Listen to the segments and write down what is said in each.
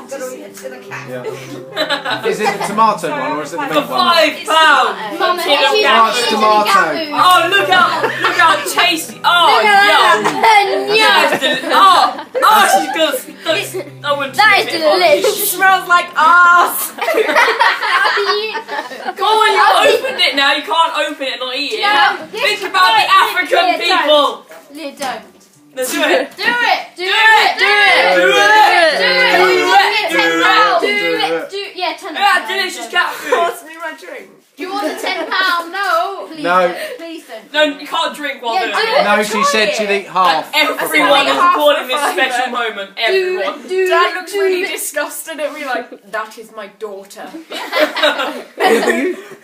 to the cat. Yeah. Is it the tomato one or is it the meat For one? £5. Mama, That's tomato. Oh, look how tasty. Oh, yum. She's good. That is delicious. It smells like arse. Go on, you opened it now. You can't open it and not eat it. Think about the African people. Leah, don't. Let's do it. Do it. Do it. Yeah, £10. Yeah, delicious cat food. Pass me my drink. Do you want the £10? No. Please No. don't. Please don't. No, you can't drink while doing do it. No, she said she'd eat half. Everyone is recording this special moment. Everyone. Dad looks really disgusted at me like, that is my daughter.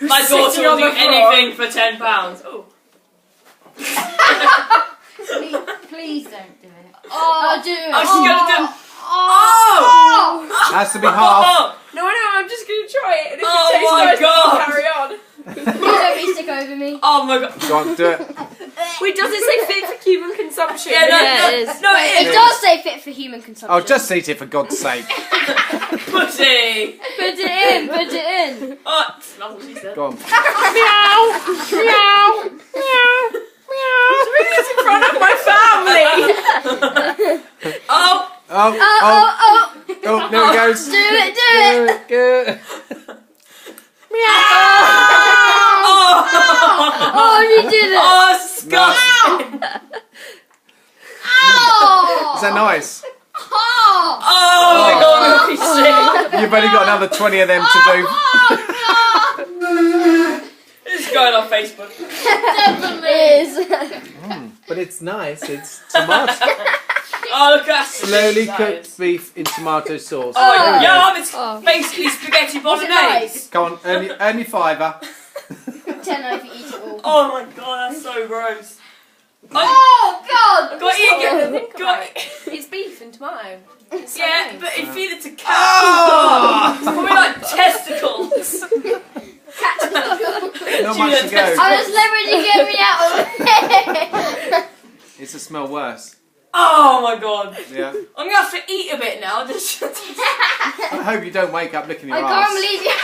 My daughter will do anything for £10. Oh. Please don't do it. Oh, do it. Oh, she's gonna do it. Oh! Has to be half. No, I'm just going to try it. And if Oh it tastes my nice, God. carry on. Please don't be stick over me. Oh my God. Go on, do it. Wait, does it say fit for human consumption? Yeah, it is. No, It it is. does say fit for human consumption. Oh, just eat it for God's sake. Pussy. Put it in. Put it in. Oh, that's what she said. Go on. It's in front of my family. Oh. Oh, there it goes. Do it. Good. Oh, you did it. Oh, it's disgusting. Oh. Is that nice? Oh. Oh my God, I'm gonna be sick. You've only got another 20 of them to do. It's going on Facebook. Definitely is. But it's nice. It's tomato. Oh, look at that. Slowly cooked beef in tomato sauce. Oh, yum. It's Oh. basically spaghetti Is it bolognese. nice? Come on, earn your fiver. 10 if you eat it all. Oh my God, that's so gross. Oh God! Got it. Got it. It's beef and tomato. It's Yeah, so but if you feed it to cats, Oh! it's probably like testicles. Not much to go. I was leveraging get me out of it. It's to smell worse. Oh my God. Yeah. I'm gonna have to eat a bit now. Just. I hope you don't wake up licking your I ass. can't believe you.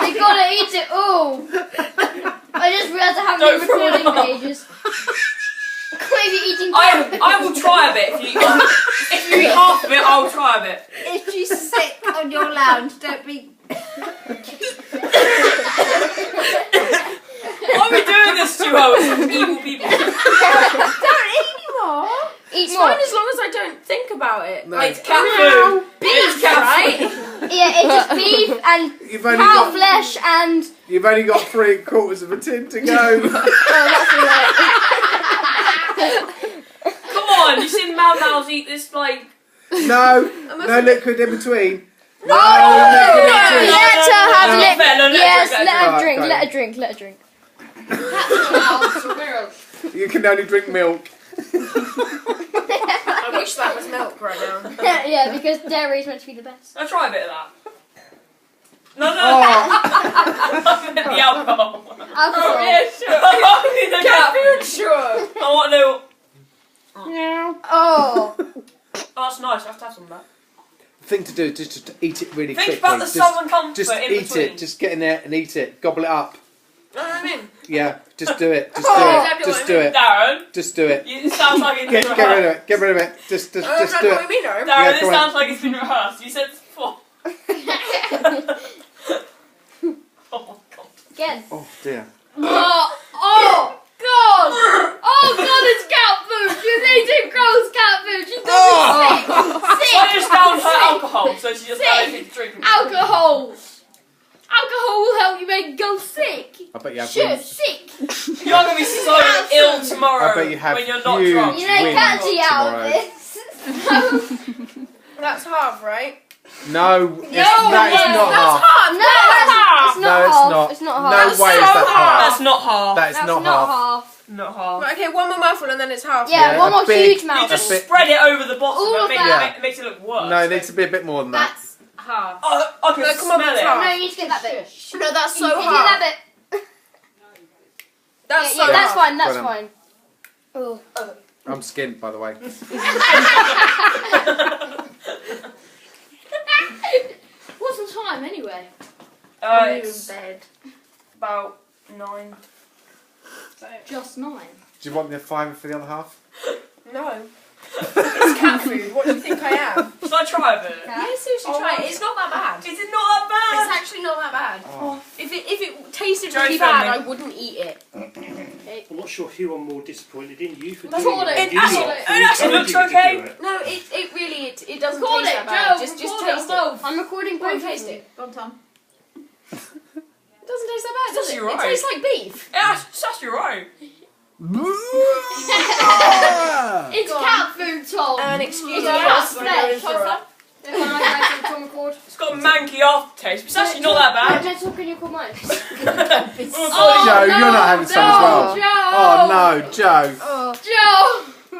You gotta eat it all. I just realised I haven't Don't been throw it recording up. for ages. Maybe eating cabbage. I will try a bit. If you eat half of it, I will try a bit. If she's sick on your lounge, don't be... Why are we doing this to us? Evil people. Don't eat anymore. Eat It's more. fine as long as I don't think about it. No. It's cat food. It's cat right? food. Yeah, it's just beef and You've only cow got flesh and... you've only got 3/4 of a tin to go. Oh, that's Come on, you've seen Mouse eat this like. No liquid in between. No Let liquid in between. her have No, a fair, no, lick. Yes, let her let her drink, drink, let let her her drink, let her drink. You can only drink milk. I wish that was milk right now. Yeah, because dairy is meant to be the best. I'll try a bit of that. No. Oh. The alcohol. Alcohol. The cat food. Sure. I want to. Oh. Oh, that's nice. I have to have some of that. The thing to do is just to eat it really Think quickly. about the southern comfort just in eat between. it. Just get in there and eat it. Gobble it up. Know what I mean? Yeah, just do it. Just Oh, do it. exactly Just what do I it. Darren, Just do it. it sounds like it's Get been rid of rehearsed. it. Get rid of it. Just do That's what I it. mean, though. Darren, Yeah, this go on. sounds like it's been rehearsed. You said before. Oh my God. Again. Oh dear. Oh God! Oh God, it's cat food! She's eating gross cat food! She's I just downed her alcohol, so she just had Sick. anything to drink. Alcohol! Alcohol will help you make you go sick! I bet you have Sure, wings. sick! You're going to be so ill tomorrow I bet you have when you're not huge drunk. You know, wings can't see out of tomorrow. this. That's half, right? No, that is not half. No, No, it's not. It's not No half. way is that half. That's not half. That is That's not not half. half. Not half. Right, okay, one more mouthful and then it's half. Yeah, one a more big- huge You mouthful. just bit- spread it over the bottom. All of It that. makes it look worse. No, it needs to be a bit more than that. That's half. Oh, I can No, come on, smell that's it. half. No, you need to get that bit. No, that's so You do hard. that bit. That's Yeah, so that's hard. fine, that's Well done. fine. Oh. I'm skinned, by the way. It's bed. about 9. Just 9. Do you want the fiver for the other half? No. It's cat food. What do you think I am? Should I try a bit? Yeah, seriously, try it. It's not that bad. Is it not that bad? It's actually not that bad. Oh. If it tasted Joe really bad, Fleming. I wouldn't eat it. I'm not sure who I'm more disappointed in. You for Record doing it. it. It actually looks okay. No, it really it doesn't Record taste it, that bad. Joe. Just Record taste it. both. I'm recording Go and both. taste it. Go on, Tom. It doesn't taste that bad, does it? You're It right. tastes like beef. Yeah, it's actually right. It's cat food, Tom. And excuse me, It's whilst cat we're going flesh. through it. It's got a manky aftertaste, but it's actually not that bad. Let's can you call mine? Oh, Joe, you're not having some as well. Joe. Oh no, Joe. Joe.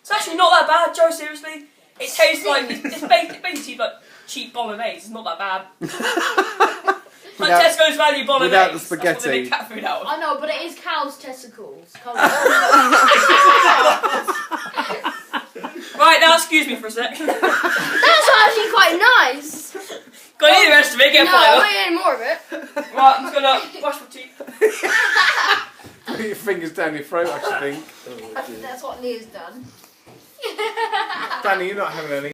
It's actually not that bad, Joe, seriously. It tastes like, it's basically like cheap bolognese, it's not that bad. Like Without- Tesco's value bolognese. without the That's what they spaghetti. make cat food out of. I know, but it is cow's testicles. Right, now excuse me for a sec. That's actually quite nice. Got any of the rest of it, get No, fired. I ain't more of it. Right, I'm just gonna brush my teeth. Put your fingers down your throat, I should think. That's what Leah's done. Danny, you're not having any.